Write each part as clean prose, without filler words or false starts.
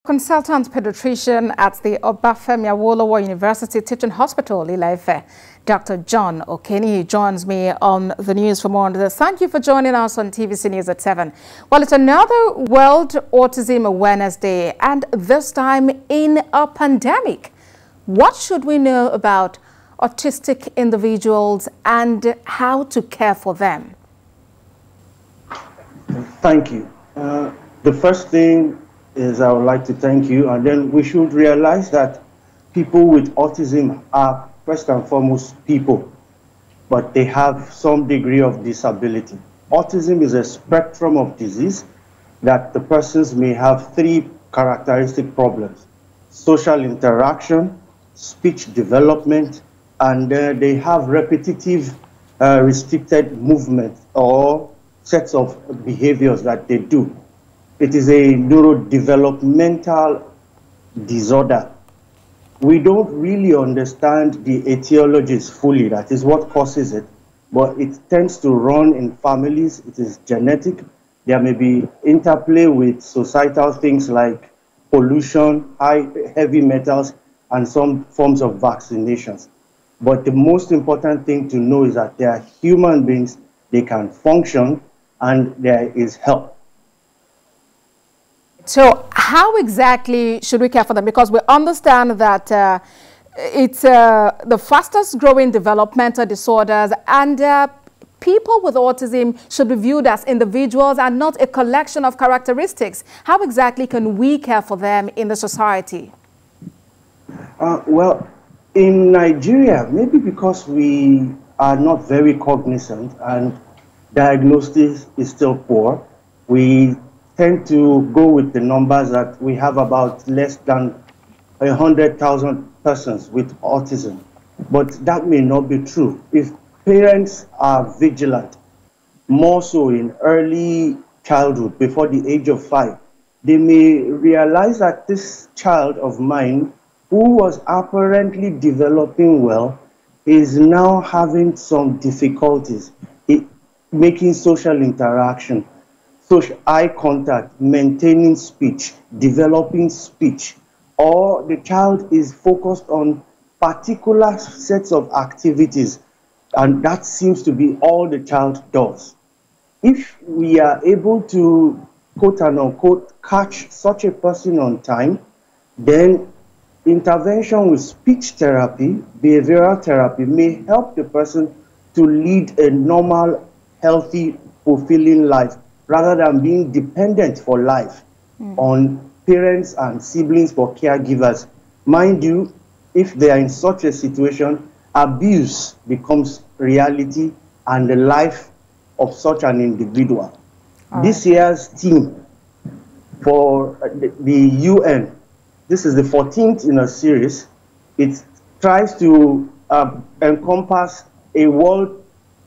Consultant pediatrician at the Obafemi Awolowo University Teaching Hospital, Ile-Ife, Dr. John Okeniyi joins me on the news for more on this. Thank you for joining us on TVC News at 7. Well, it's another World Autism Awareness Day, and this time in a pandemic. What should we know about autistic individuals and how to care for them? Thank you. The first thing is I would like to thank you, and then we should realize that people with autism are first and foremost people, but they have some degree of disability. Autism is a spectrum of disease that the persons may have three characteristic problems: social interaction, speech development, and they have repetitive restricted movement or sets of behaviors that they do. It is a neurodevelopmental disorder. We don't really understand the etiologies fully, that is what causes it, but it tends to run in families. It is genetic. There may be interplay with societal things like pollution, heavy metals, and some forms of vaccinations. But the most important thing to know is that they are human beings, they can function, and there is help. So how exactly should we care for them? Because we understand that it's the fastest growing developmental disorders, and people with autism should be viewed as individuals and not a collection of characteristics. How exactly can we care for them in the society? Well, in Nigeria, maybe because we are not very cognizant and diagnosis is still poor, we tend to go with the numbers that we have about less than 100,000 persons with autism. But that may not be true. If parents are vigilant, more so in early childhood, before the age of 5, they may realize that this child of mine, who was apparently developing well, is now having some difficulties making social interaction, social eye contact, maintaining speech, developing speech, or the child is focused on particular sets of activities, and that seems to be all the child does. If we are able to, quote and unquote, catch such a person on time, then intervention with speech therapy, behavioral therapy, may help the person to lead a normal, healthy, fulfilling life, rather than being dependent for life on parents and siblings for caregivers. Mind you, if they are in such a situation, abuse becomes reality and the life of such an individual. This year's theme for the UN, this is the 14th in a series, it tries to encompass a world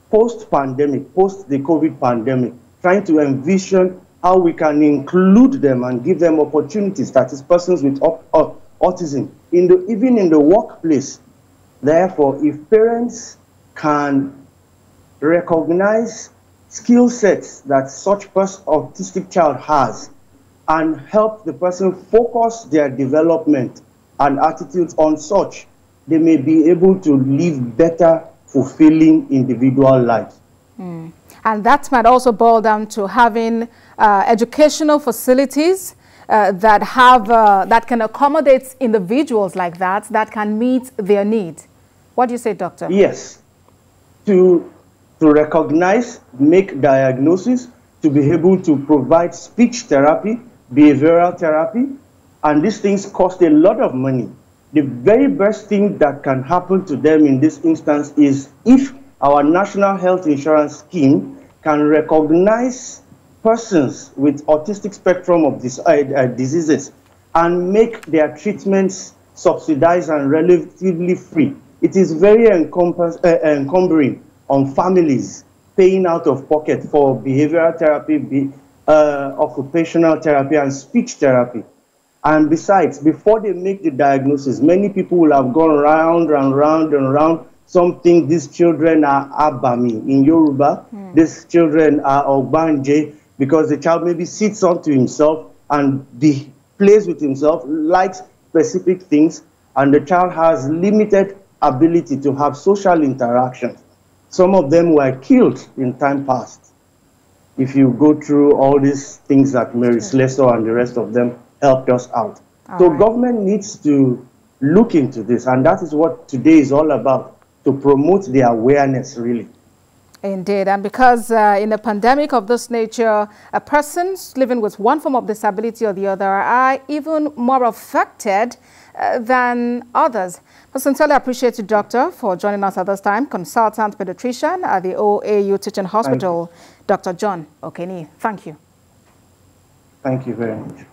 post-pandemic, post the COVID pandemic, trying to envision how we can include them and give them opportunities, that is persons with autism, even in the workplace. Therefore, if parents can recognize skill sets that such autistic child has and help the person focus their development and attitudes on such, they may be able to live better, fulfilling individual lives. And that might also boil down to having educational facilities that can accommodate individuals like that, that can meet their needs. What do you say, doctor? Yes. To recognize, make diagnosis, to be able to provide speech therapy, behavioral therapy, and these things cost a lot of money. The very best thing that can happen to them in this instance is if our National Health Insurance Scheme can recognize persons with autistic spectrum of diseases and make their treatments subsidized and relatively free. It is very encumbering on families paying out of pocket for behavioral therapy, occupational therapy, and speech therapy. And besides, before they make the diagnosis, many people will have gone round and round and round. Some think these children are Abami in Yoruba. These children are Ogbanje, because the child maybe sits onto himself and plays with himself, likes specific things, and the child has limited ability to have social interactions. Some of them were killed in time past. If you go through all these things that Mary Slessor and the rest of them helped us out. So government needs to look into this, and that is what today is all about, to promote the awareness, really. Indeed, and because in a pandemic of this nature, persons living with one form of disability or the other are even more affected than others. I sincerely appreciate you, Doctor, for joining us at this time. Consultant pediatrician at the OAU Teaching Hospital, Dr. John Okeniyi. Thank you. Thank you very much.